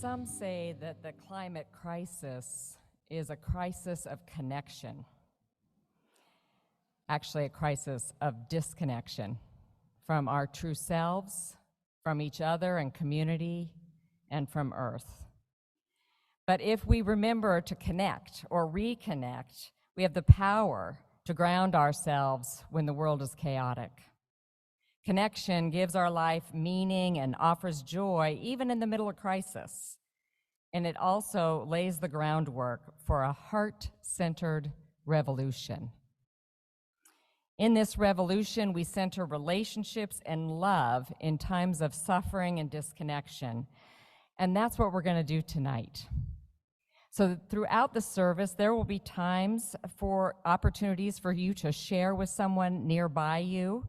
Some say that the climate crisis is a crisis of connection, actually a crisis of disconnection from our true selves, from each other and community, and from Earth. But if we remember to connect or reconnect, we have the power to ground ourselves when the world is chaotic. Connection gives our life meaning and offers joy even in the middle of crisis. And it also lays the groundwork for a heart-centered revolution. In this revolution, we center relationships and love in times of suffering and disconnection. And that's what we're going to do tonight. So throughout the service, there will be times for opportunities for you to share with someone nearby you,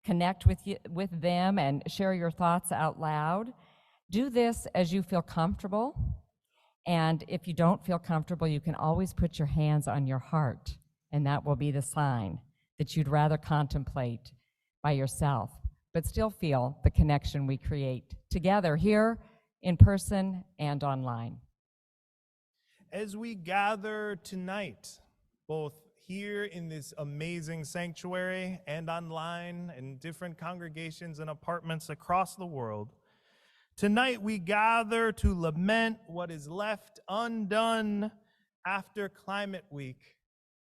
connect with them, and share your thoughts out loud. Do this as you feel comfortable. And if you don't feel comfortable, you can always put your hands on your heart, and that will be the sign that you'd rather contemplate by yourself, but still feel the connection we create together here in person and online. As we gather tonight, both here in this amazing sanctuary and online in different congregations and apartments across the world, tonight we gather to lament what is left undone after Climate Week,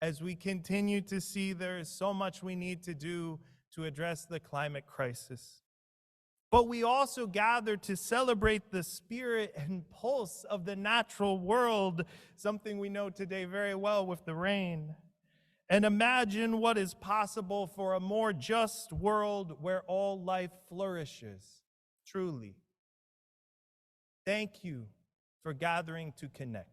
as we continue to see there is so much we need to do to address the climate crisis. But we also gather to celebrate the spirit and pulse of the natural world, something we know today very well with the rain, and imagine what is possible for a more just world where all life flourishes, truly. Thank you for gathering to connect.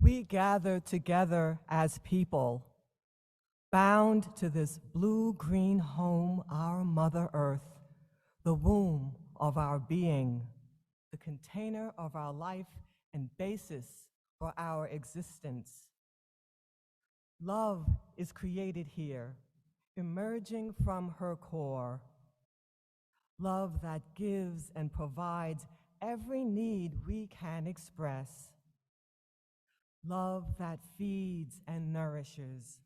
We gather together as people, bound to this blue-green home, our Mother Earth, the womb of our being, the container of our life and basis for our existence. Love is created here, emerging from her core. Love that gives and provides every need we can express. Love that feeds and nourishes.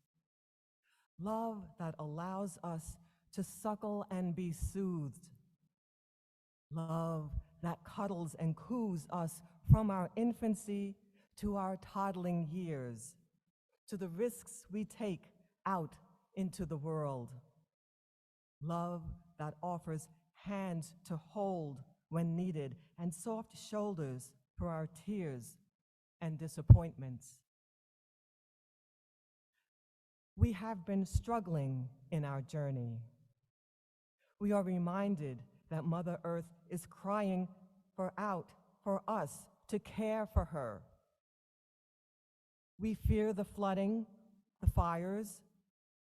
Love that allows us to suckle and be soothed. Love that cuddles and coos us from our infancy to our toddling years, to the risks we take out into the world. Love that offers hands to hold when needed and soft shoulders for our tears and disappointments. We have been struggling in our journey. We are reminded that Mother Earth is crying for us to care for her. We fear the flooding, the fires,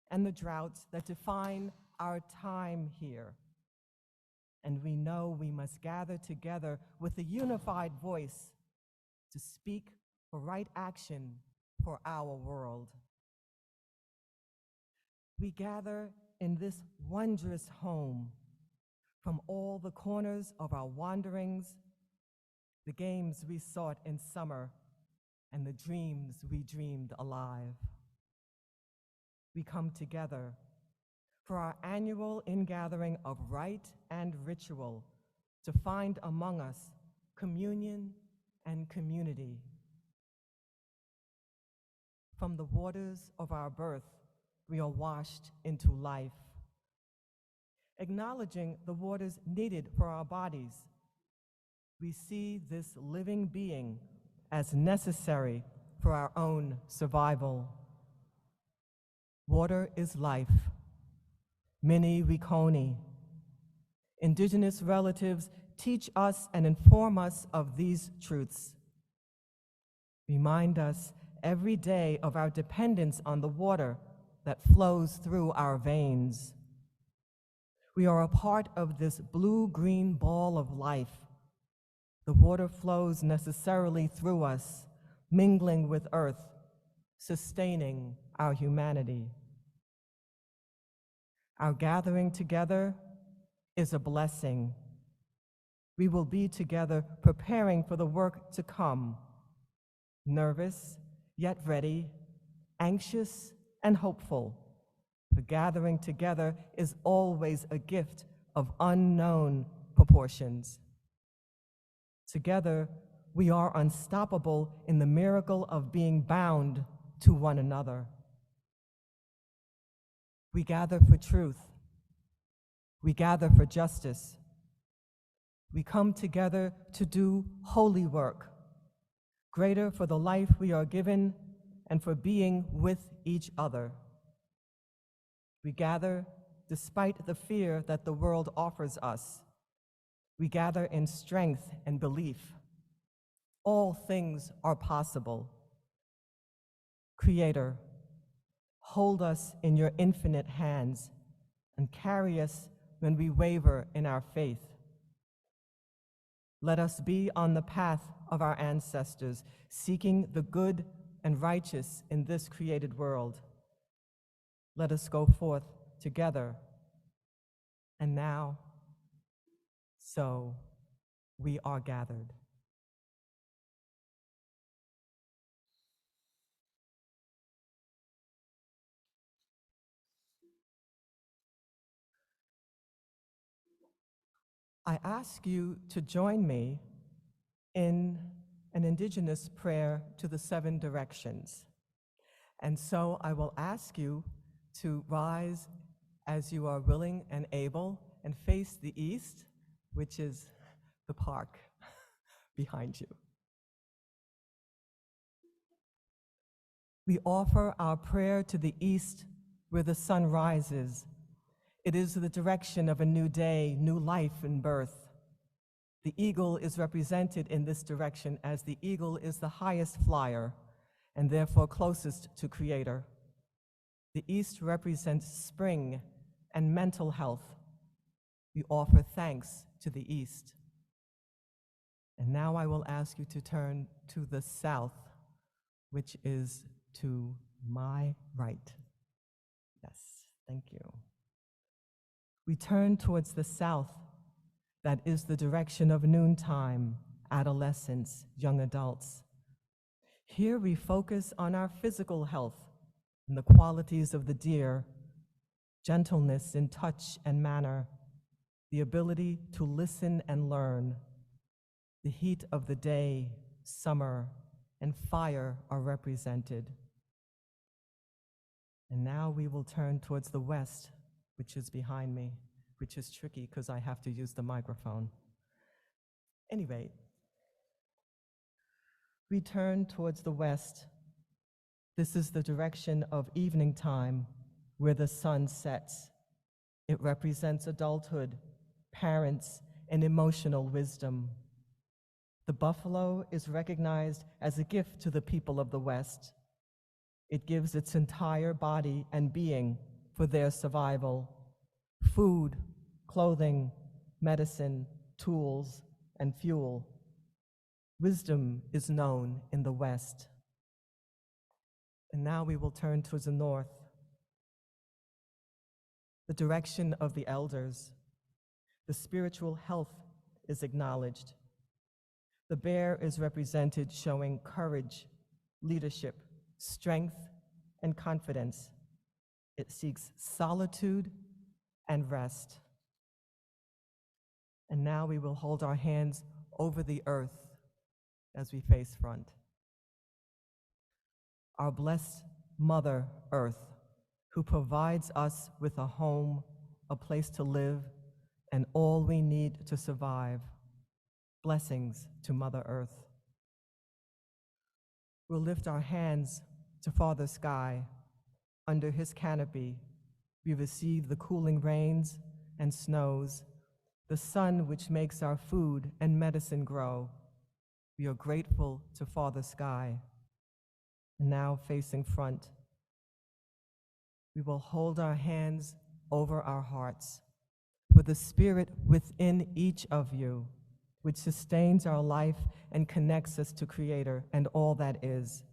and the droughts that define our time here. And we know we must gather together with a unified voice to speak for right action for our world. We gather in this wondrous home from all the corners of our wanderings, the games we sought in summer, and the dreams we dreamed alive. We come together for our annual ingathering of rite and ritual to find among us communion and community. From the waters of our birth, we are washed into life. Acknowledging the waters needed for our bodies, we see this living being as necessary for our own survival. Water is life. Mini Wiconi. Indigenous relatives teach us and inform us of these truths. Remind us every day of our dependence on the water that flows through our veins. We are a part of this blue-green ball of life. The water flows necessarily through us, mingling with earth, sustaining our humanity. Our gathering together is a blessing. We will be together preparing for the work to come, nervous yet ready, anxious and hopeful. The gathering together is always a gift of unknown proportions. Together, we are unstoppable in the miracle of being bound to one another. We gather for truth. We gather for justice. We come together to do holy work, greater for the life we are given and for being with each other. We gather despite the fear that the world offers us. We gather in strength and belief. All things are possible. Creator, hold us in your infinite hands and carry us when we waver in our faith. Let us be on the path of our ancestors, seeking the good and righteous in this created world. Let us go forth together. And now, so we are gathered. I ask you to join me in an Indigenous prayer to the 7 directions. And so I will ask you to rise as you are willing and able and face the east, which is the park behind you. We offer our prayer to the east where the sun rises. It is the direction of a new day, new life and birth. The eagle is represented in this direction as the eagle is the highest flyer and therefore closest to Creator. The east represents spring and mental health. We offer thanks to the east. And now I will ask you to turn to the south, which is to my right. Yes, thank you. We turn towards the south. That is the direction of noontime, adolescents, young adults. Here we focus on our physical health and the qualities of the deer, gentleness in touch and manner, the ability to listen and learn. The heat of the day, summer, and fire are represented. And now we will turn towards the west, which is behind me, which is tricky because I have to use the microphone. Anyway, we turn towards the west. This is the direction of evening time where the sun sets. It represents adulthood, parents, and emotional wisdom. The buffalo is recognized as a gift to the people of the West. It gives its entire body and being for their survival. Food, clothing, medicine, tools, and fuel. Wisdom is known in the West. And now we will turn towards the north. The direction of the elders. The spiritual health is acknowledged. The bear is represented showing courage, leadership, strength, and confidence. It seeks solitude and rest. And now we will hold our hands over the earth as we face front. Our blessed Mother Earth, who provides us with a home, a place to live, and all we need to survive. Blessings to Mother Earth. We'll lift our hands to Father Sky. Under his canopy, we receive the cooling rains and snows, the sun which makes our food and medicine grow. We are grateful to Father Sky. And now facing front, we will hold our hands over our hearts for the spirit within each of you, which sustains our life and connects us to Creator and all that is.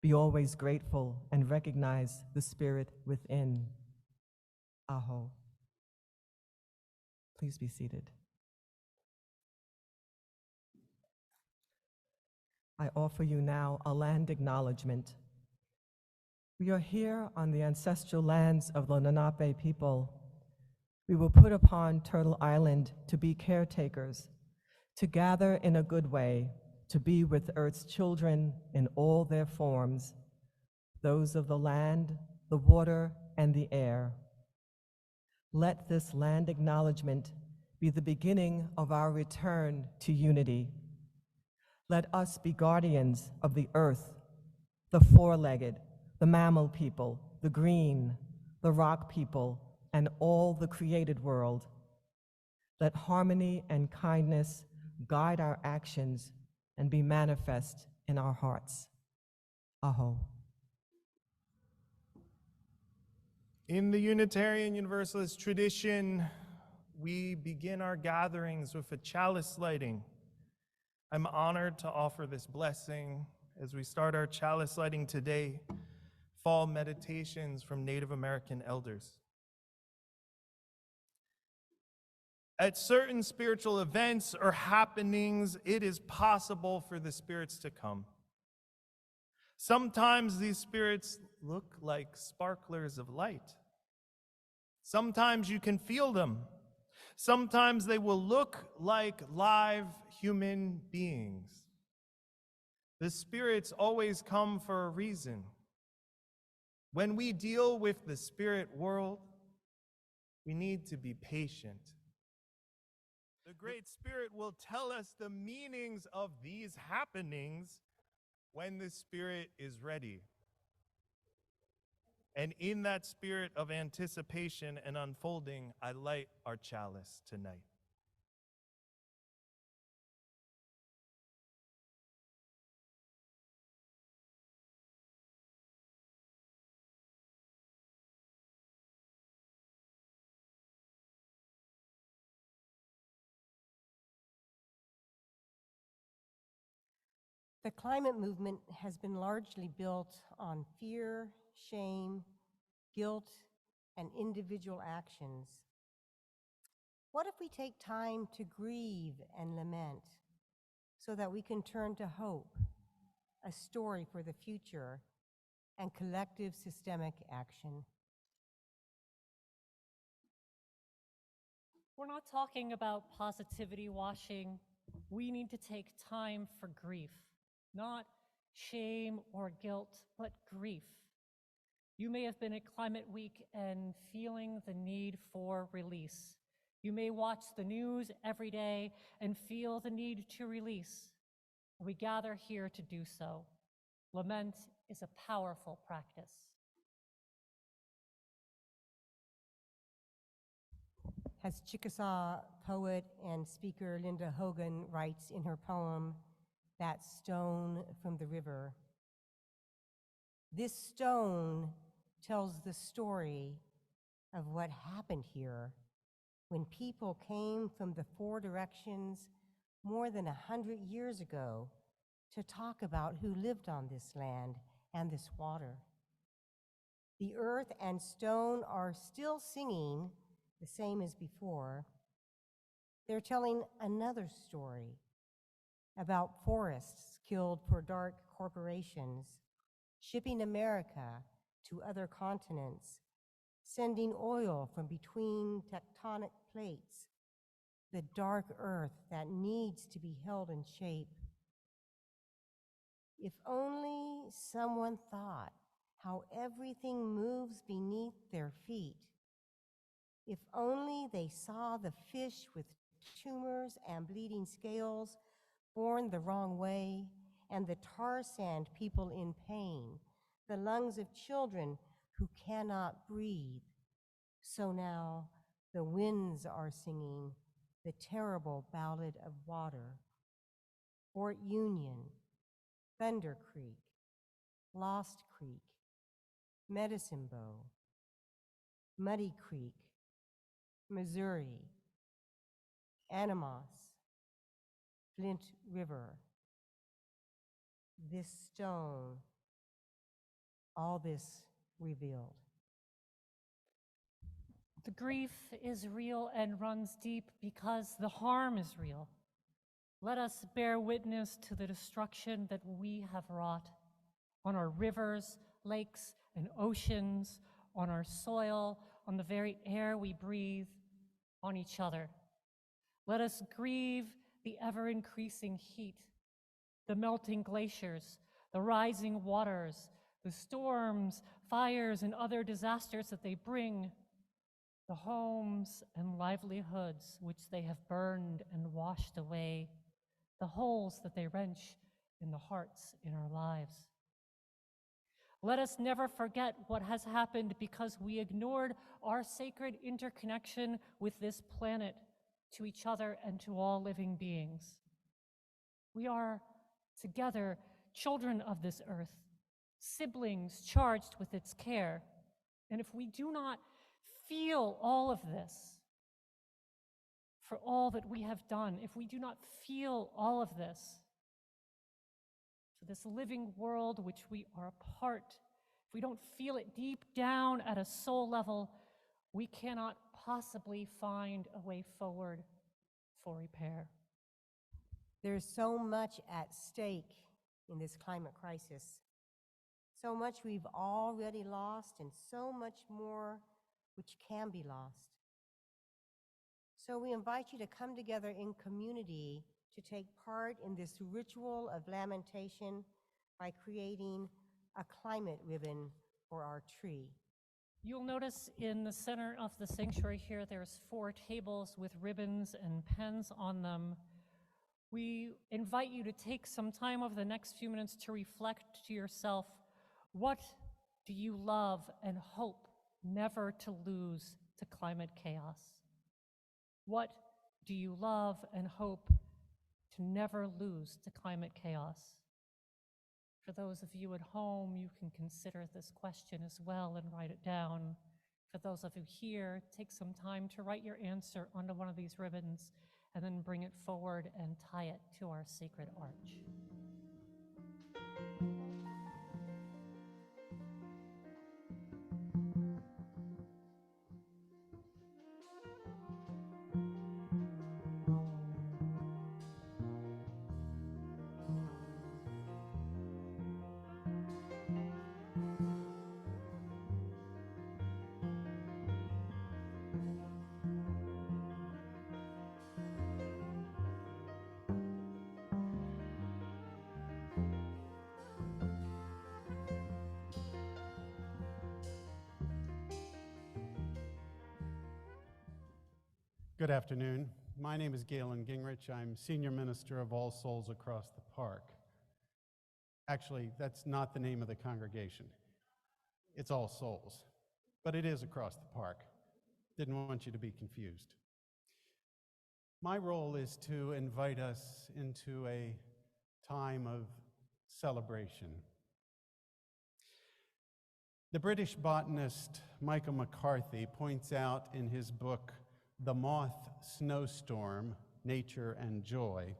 Be always grateful and recognize the spirit within. Aho. Please be seated. I offer you now a land acknowledgement. We are here on the ancestral lands of the Lenape people. We were put upon Turtle Island to be caretakers, to gather in a good way, to be with Earth's children in all their forms, those of the land, the water, and the air. Let this land acknowledgement be the beginning of our return to unity. Let us be guardians of the earth, the four-legged, the mammal people, the green, the rock people, and all the created world. Let harmony and kindness guide our actions and be manifest in our hearts. Aho. In the Unitarian Universalist tradition, we begin our gatherings with a chalice lighting. I'm honored to offer this blessing as we start our chalice lighting today, fall meditations from Native American elders. At certain spiritual events or happenings, it is possible for the spirits to come. Sometimes these spirits look like sparklers of light. Sometimes you can feel them. Sometimes they will look like live human beings. The spirits always come for a reason. When we deal with the spirit world, we need to be patient. The Great Spirit will tell us the meanings of these happenings when the Spirit is ready. And in that spirit of anticipation and unfolding, I light our chalice tonight. The climate movement has been largely built on fear, shame, guilt, and individual actions. What if we take time to grieve and lament so that we can turn to hope, a story for the future, and collective systemic action? We're not talking about positivity washing. We need to take time for grief, not shame or guilt, but grief. You may have been at Climate Week and feeling the need for release. You may watch the news every day and feel the need to release. We gather here to do so. Lament is a powerful practice. As Chickasaw poet and speaker Linda Hogan writes in her poem, "That Stone from the River," this stone tells the story of what happened here when people came from the four directions more than 100 years ago to talk about who lived on this land and this water. The earth and stone are still singing the same as before. They're telling another story about forests killed for dark corporations, shipping America to other continents, sending oil from between tectonic plates, the dark earth that needs to be held in shape. If only someone thought how everything moves beneath their feet. If only they saw the fish with tumors and bleeding scales born the wrong way, and the tar sand people in pain, the lungs of children who cannot breathe. So now the winds are singing the terrible ballad of water. Fort Union, Thunder Creek, Lost Creek, Medicine Bow, Muddy Creek, Missouri, Animas, Flint River, this stone, all this revealed. The grief is real and runs deep because the harm is real. Let us bear witness to the destruction that we have wrought on our rivers, lakes, and oceans, on our soil, on the very air we breathe, on each other. Let us grieve the ever-increasing heat, the melting glaciers, the rising waters, the storms, fires, and other disasters that they bring, the homes and livelihoods which they have burned and washed away, the holes that they wrench in the hearts in our lives. Let us never forget what has happened because we ignored our sacred interconnection with this planet, to each other, and to all living beings. We are together children of this earth, siblings charged with its care. And if we do not feel all of this, for all that we have done, if we do not feel all of this, for this living world which we are a part, if we don't feel it deep down at a soul level, we cannot possibly find a way forward for repair. There's so much at stake in this climate crisis. So much we've already lost and so much more which can be lost. So we invite you to come together in community to take part in this ritual of lamentation by creating a climate ribbon for our tree. You'll notice in the center of the sanctuary here, there's 4 tables with ribbons and pens on them. We invite you to take some time over the next few minutes to reflect to yourself, what do you love and hope never to lose to climate chaos? What do you love and hope to never lose to climate chaos? For those of you at home, you can consider this question as well and write it down. For those of you here, take some time to write your answer onto one of these ribbons and then bring it forward and tie it to our sacred arch. Good afternoon. My name is Galen Gingrich. I'm Senior Minister of All Souls across the park. Actually, that's not the name of the congregation. It's All Souls, but it is across the park. Didn't want you to be confused. My role is to invite us into a time of celebration. The British botanist Michael McCarthy points out in his book, The Moth Snowstorm, Nature and Joy,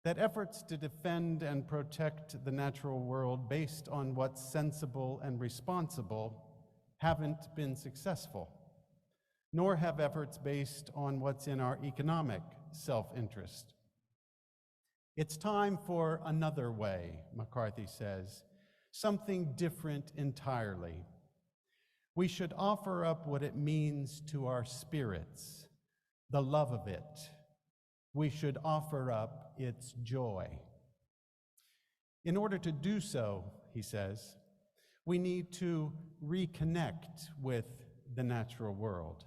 that efforts to defend and protect the natural world based on what's sensible and responsible haven't been successful, nor have efforts based on what's in our economic self-interest. It's time for another way, McCarthy says, something different entirely. We should offer up what it means to our spirits, the love of it. We should offer up its joy. In order to do so, he says, we need to reconnect with the natural world.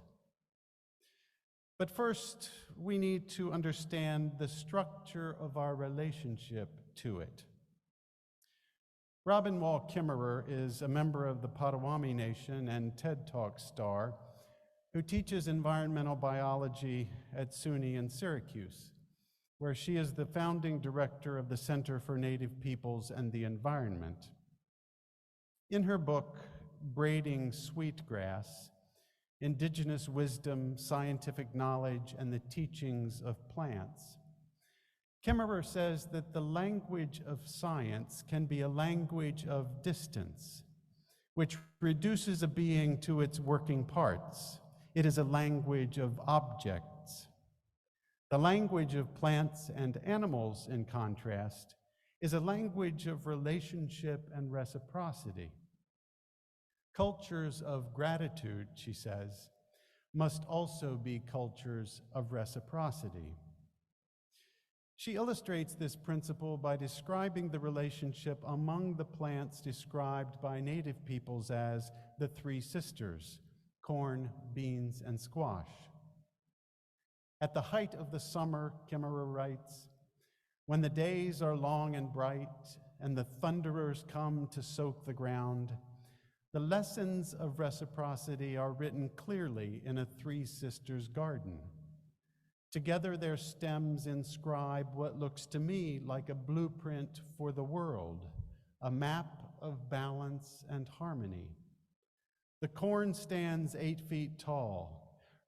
But first, we need to understand the structure of our relationship to it. Robin Wall Kimmerer is a member of the Potawatomi Nation and TED Talk star who teaches environmental biology at SUNY in Syracuse, where she is the founding director of the Center for Native Peoples and the Environment. In her book, Braiding Sweetgrass, Indigenous Wisdom, Scientific Knowledge, and the Teachings of Plants, Kimmerer says that the language of science can be a language of distance, which reduces a being to its working parts. It is a language of objects. The language of plants and animals, in contrast, is a language of relationship and reciprocity. Cultures of gratitude, she says, must also be cultures of reciprocity. She illustrates this principle by describing the relationship among the plants described by Native peoples as the three sisters: corn, beans, and squash. At the height of the summer, Kimmerer writes, when the days are long and bright and the thunderers come to soak the ground, the lessons of reciprocity are written clearly in a three sisters garden. Together their stems inscribe what looks to me like a blueprint for the world, a map of balance and harmony. The corn stands 8 feet tall.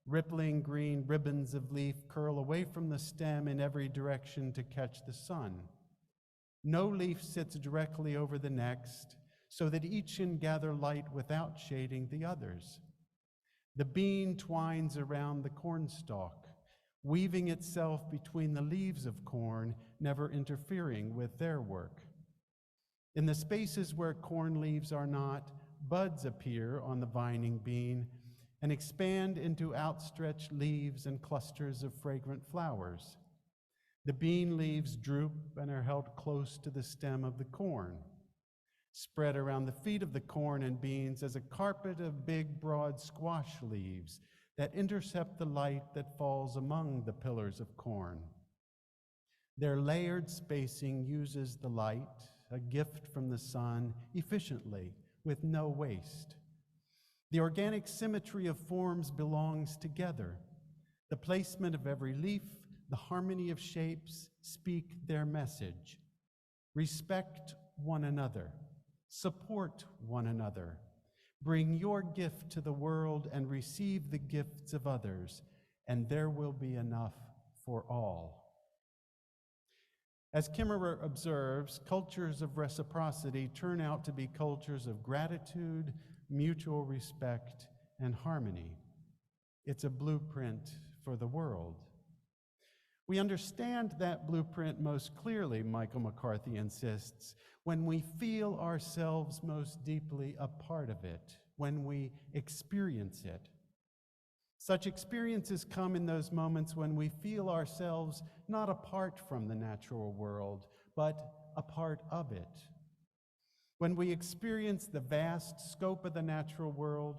Rippling green ribbons of leaf curl away from the stem in every direction to catch the sun. No leaf sits directly over the next, so that each can gather light without shading the others. The bean twines around the cornstalk, weaving itself between the leaves of corn, never interfering with their work. In the spaces where corn leaves are not, buds appear on the vining bean and expand into outstretched leaves and clusters of fragrant flowers. The bean leaves droop and are held close to the stem of the corn. Spread around the feet of the corn and beans as a carpet of big, broad squash leaves that intercept the light that falls among the pillars of corn. Their layered spacing uses the light, a gift from the sun, efficiently, with no waste. The organic symmetry of forms belongs together. The placement of every leaf, the harmony of shapes speak their message. Respect one another. Support one another. Bring your gift to the world and receive the gifts of others, and there will be enough for all. As Kimmerer observes, cultures of reciprocity turn out to be cultures of gratitude, mutual respect, and harmony. It's a blueprint for the world. We understand that blueprint most clearly, Michael McCarthy insists, when we feel ourselves most deeply a part of it, when we experience it. Such experiences come in those moments when we feel ourselves not apart from the natural world, but a part of it. When we experience the vast scope of the natural world,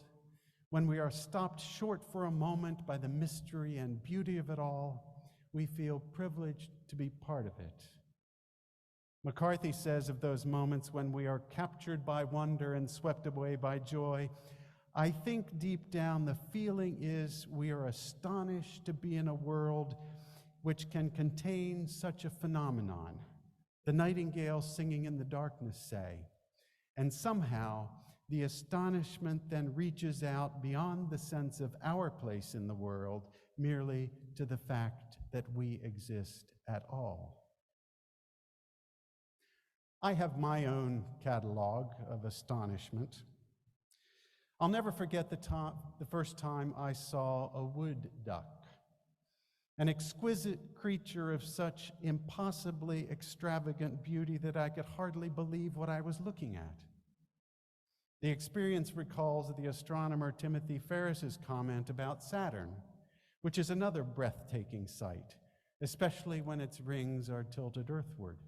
when we are stopped short for a moment by the mystery and beauty of it all, we feel privileged to be part of it. McCarthy says of those moments when we are captured by wonder and swept away by joy, I think deep down the feeling is we are astonished to be in a world which can contain such a phenomenon, the nightingale singing in the darkness say, and somehow the astonishment then reaches out beyond the sense of our place in the world, merely to the fact that we exist at all. I have my own catalog of astonishment. I'll never forget the first time I saw a wood duck, an exquisite creature of such impossibly extravagant beauty that I could hardly believe what I was looking at. The experience recalls the astronomer Timothy Ferris's comment about Saturn, which is another breathtaking sight, especially when its rings are tilted earthward.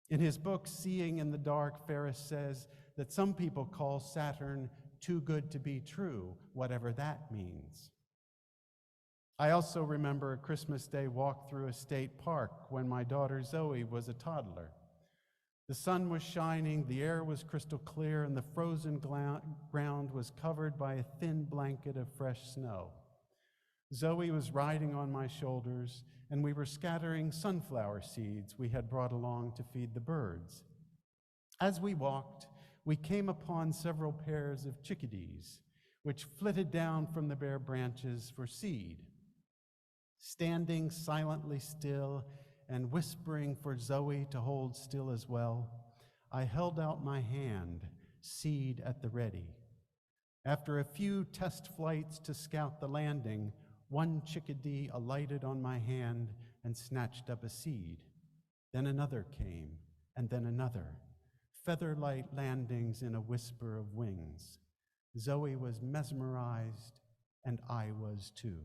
In his book, Seeing in the Dark, Ferris says that some people call Saturn too good to be true, whatever that means. I also remember a Christmas Day walk through a state park when my daughter Zoe was a toddler. The sun was shining, the air was crystal clear, and the frozen ground was covered by a thin blanket of fresh snow. Zoe was riding on my shoulders, and we were scattering sunflower seeds we had brought along to feed the birds. As we walked, we came upon several pairs of chickadees, which flitted down from the bare branches for seed. Standing silently still and whispering for Zoe to hold still as well, I held out my hand, seed at the ready. After a few test flights to scout the landing, one chickadee alighted on my hand and snatched up a seed. Then another came, and then another. Feather-light landings in a whisper of wings. Zoe was mesmerized, and I was too.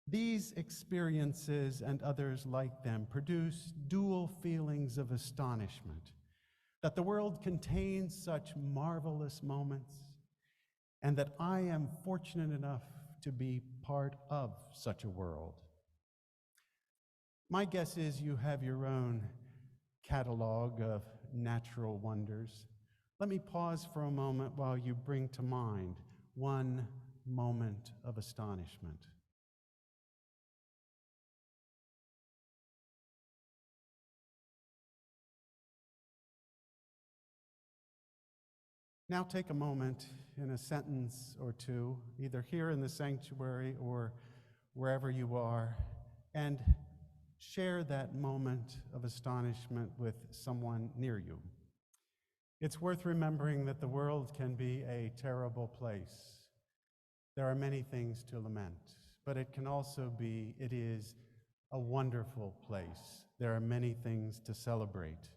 These experiences and others like them produce dual feelings of astonishment, that the world contains such marvelous moments, and that I am fortunate enough to be part of such a world. My guess is you have your own catalog of natural wonders. Let me pause for a moment while you bring to mind one moment of astonishment. Now take a moment in a sentence or two, either here in the sanctuary or wherever you are, and share that moment of astonishment with someone near you. It's worth remembering that the world can be a terrible place. There are many things to lament, but it is a wonderful place. There are many things to celebrate.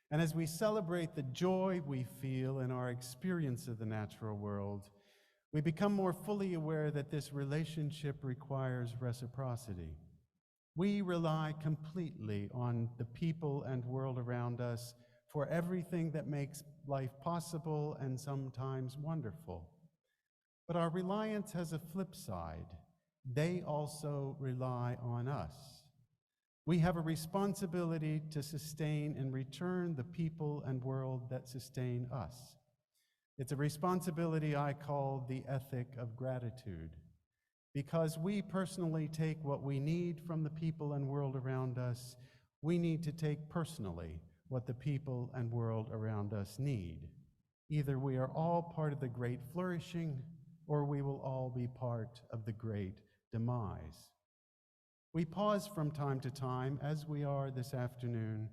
And as we celebrate the joy we feel in our experience of the natural world, we become more fully aware that this relationship requires reciprocity. We rely completely on the people and world around us for everything that makes life possible and sometimes wonderful. But our reliance has a flip side. They also rely on us. We have a responsibility to sustain and return the people and world that sustain us. It's a responsibility I call the ethic of gratitude, because we personally take what we need from the people and world around us. We need to take personally what the people and world around us need. Either we are all part of the great flourishing, or we will all be part of the great demise. We pause from time to time, as we are this afternoon,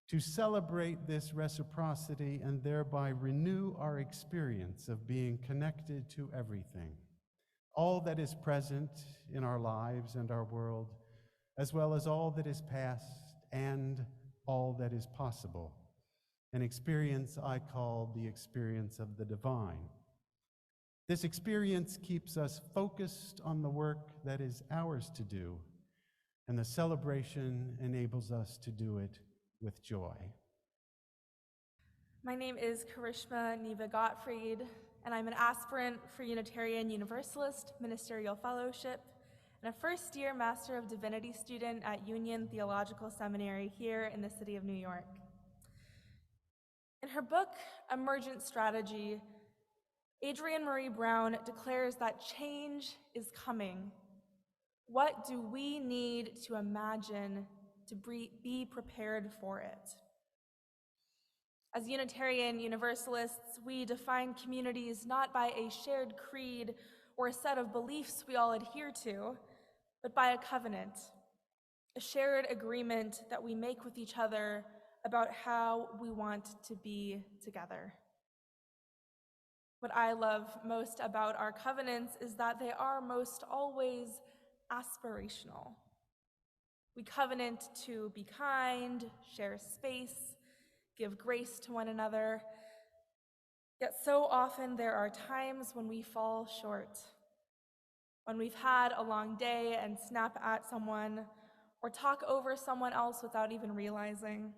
to celebrate this reciprocity and thereby renew our experience of being connected to everything, all that is present in our lives and our world, as well as all that is past and all that is possible, an experience I call the experience of the divine. This experience keeps us focused on the work that is ours to do, and the celebration enables us to do it with joy. My name is Karishma Neva Gottfried, and I'm an aspirant for Unitarian Universalist Ministerial Fellowship and a first-year Master of Divinity student at Union Theological Seminary here in the city of New York. In her book, Emergent Strategy, Adrienne Marie Brown declares that change is coming. What do we need to imagine to be prepared for it? As Unitarian Universalists, we define communities not by a shared creed or a set of beliefs we all adhere to, but by a covenant, a shared agreement that we make with each other about how we want to be together. What I love most about our covenants is that they are most always aspirational. We covenant to be kind, share space, give grace to one another, Yet so often there are times when we fall short, when we've had a long day and snap at someone or talk over someone else without even realizing.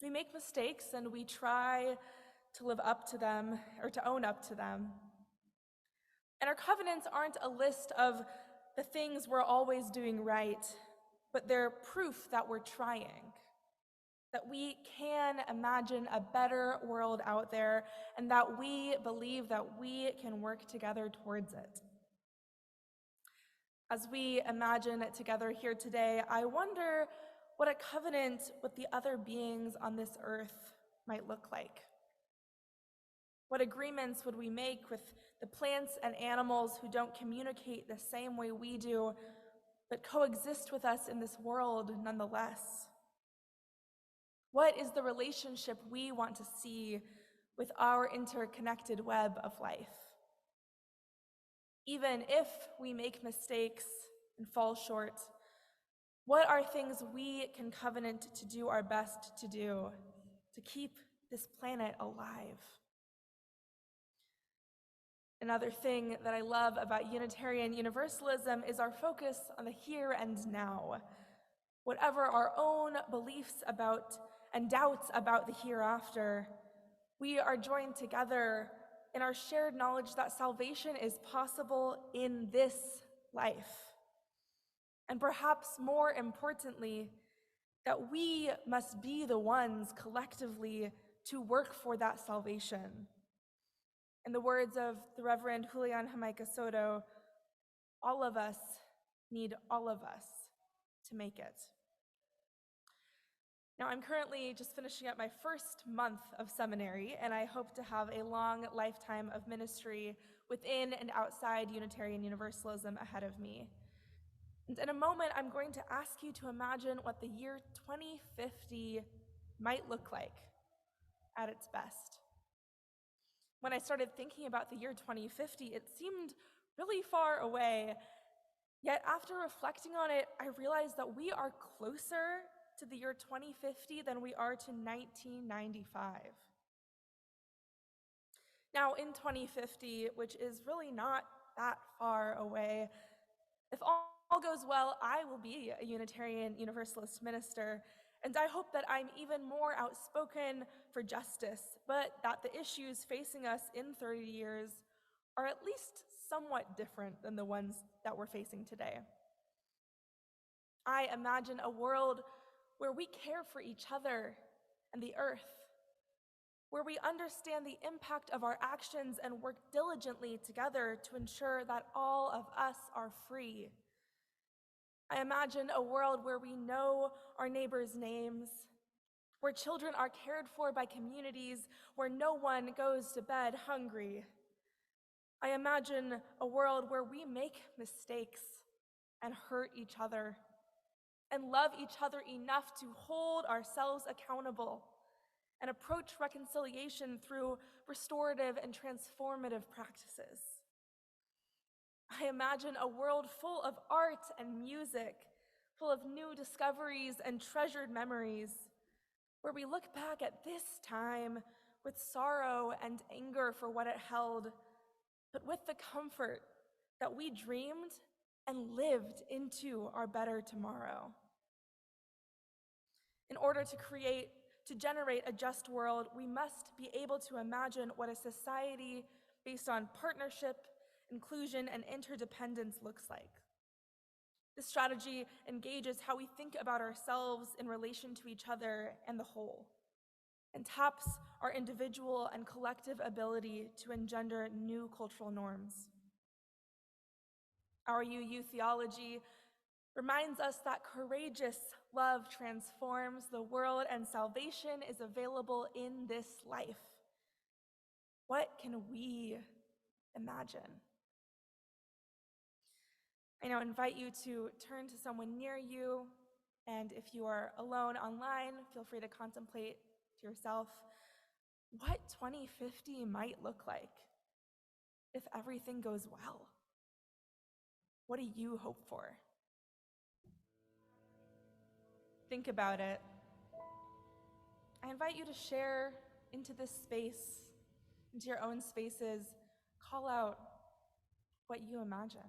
We make mistakes and we try to live up to them or to own up to them. And our covenants aren't a list of the things we're always doing right, but they're proof that we're trying, that we can imagine a better world out there, and that we believe that we can work together towards it. As we imagine it together here today, I wonder what a covenant with the other beings on this earth might look like. What agreements would we make with the plants and animals who don't communicate the same way we do, but coexist with us in this world nonetheless? What is the relationship we want to see with our interconnected web of life? Even if we make mistakes and fall short, what are things we can covenant to do our best to do to keep this planet alive? Another thing that I love about Unitarian Universalism is our focus on the here and now. Whatever our own beliefs about and doubts about the hereafter, we are joined together in our shared knowledge that salvation is possible in this life. And perhaps more importantly, that we must be the ones collectively to work for that salvation. In the words of the Reverend Julian Jamaica Soto, all of us need all of us to make it. Now, I'm currently just finishing up my first month of seminary, and I hope to have a long lifetime of ministry within and outside Unitarian Universalism ahead of me. And in a moment, I'm going to ask you to imagine what the year 2050 might look like at its best. When I started thinking about the year 2050, it seemed really far away. Yet after reflecting on it, I realized that we are closer to the year 2050 than we are to 1995. Now, in 2050, which is really not that far away, if all goes well, I will be a Unitarian Universalist minister, and I hope that I'm even more outspoken for justice, but that the issues facing us in 30 years are at least somewhat different than the ones that we're facing today. I imagine a world where we care for each other and the earth, where we understand the impact of our actions and work diligently together to ensure that all of us are free. I imagine a world where we know our neighbors' names, where children are cared for by communities, where no one goes to bed hungry. I imagine a world where we make mistakes and hurt each other and love each other enough to hold ourselves accountable and approach reconciliation through restorative and transformative practices. I imagine a world full of art and music, full of new discoveries and treasured memories, where we look back at this time with sorrow and anger for what it held, but with the comfort that we dreamed and lived into our better tomorrow. In order to generate a just world, we must be able to imagine what a society based on partnership, inclusion, and interdependence looks like. This strategy engages how we think about ourselves in relation to each other and the whole, and taps our individual and collective ability to engender new cultural norms. Our UU theology reminds us that courageous love transforms the world and salvation is available in this life. What can we imagine? I now invite you to turn to someone near you, and if you are alone online, feel free to contemplate to yourself what 2050 might look like if everything goes well. What do you hope for? Think about it. I invite you to share into this space into your own spaces, call out what you imagine.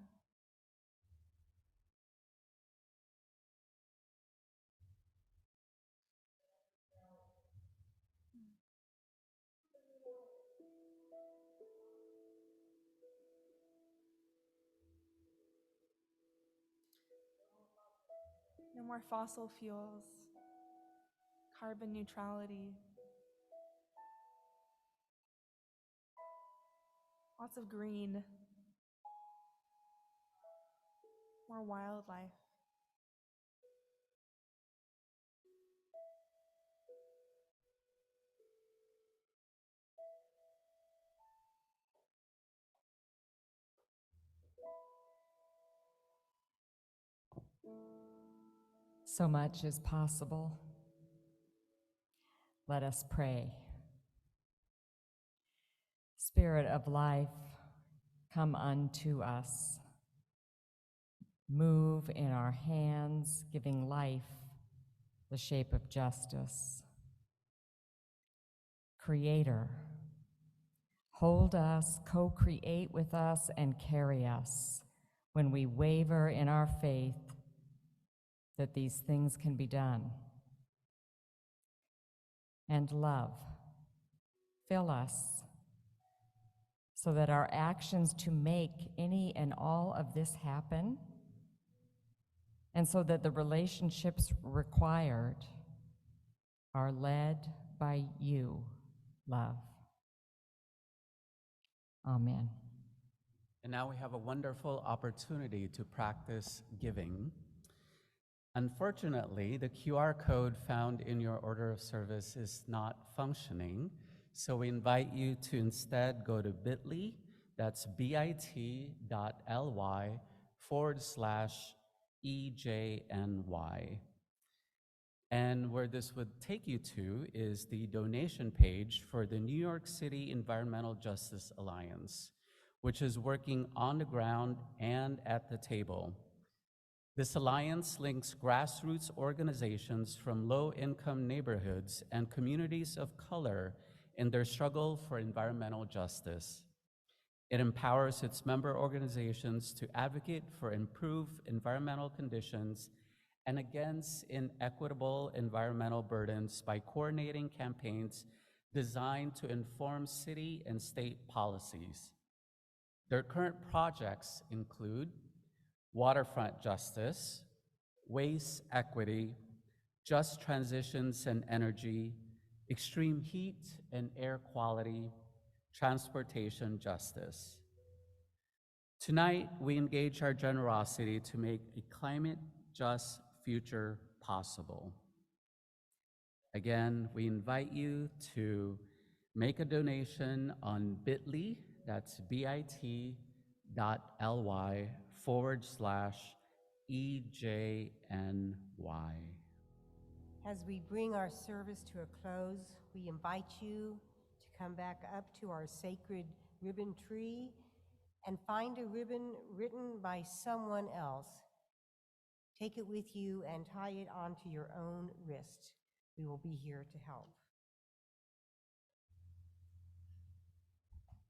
No more fossil fuels, carbon neutrality, lots of green, more wildlife. So much is possible. Let us pray. Spirit of life, come unto us. Move in our hands, giving life the shape of justice. Creator, hold us, co-create with us, and carry us when we waver in our faith that these things can be done. And love, fill us so that our actions to make any and all of this happen, and so that the relationships required are led by you, love. Amen. And now we have a wonderful opportunity to practice giving. Unfortunately, the QR code found in your order of service is not functioning, so we invite you to instead go to bit.ly, that's bit.ly/EJNY. And where this would take you to is the donation page for the New York City Environmental Justice Alliance, which is working on the ground and at the table. This alliance links grassroots organizations from low-income neighborhoods and communities of color in their struggle for environmental justice. It empowers its member organizations to advocate for improved environmental conditions and against inequitable environmental burdens by coordinating campaigns designed to inform city and state policies. Their current projects include waterfront justice, waste equity, just transitions and energy, extreme heat and air quality, transportation justice. Tonight, we engage our generosity to make a climate-just future possible. Again, we invite you to make a donation on bit.ly, that's bit.ly/EJNY. As we bring our service to a close, we invite you to come back up to our sacred ribbon tree and find a ribbon written by someone else. Take it with you and tie it onto your own wrist. We will be here to help.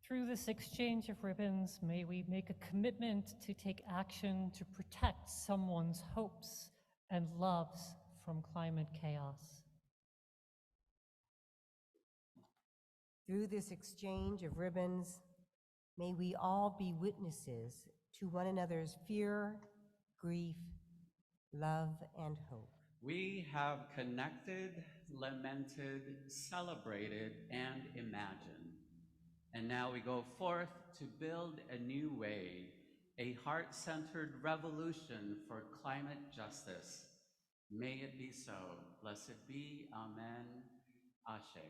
Through this exchange of ribbons, may we make a commitment to take action to protect someone's hopes and loves from climate chaos. Through this exchange of ribbons, may we all be witnesses to one another's fear, grief, love, and hope. We have connected, lamented, celebrated, and imagined. And now we go forth to build a new way, a heart-centered revolution for climate justice. May it be so. Blessed be. Amen. Ashe.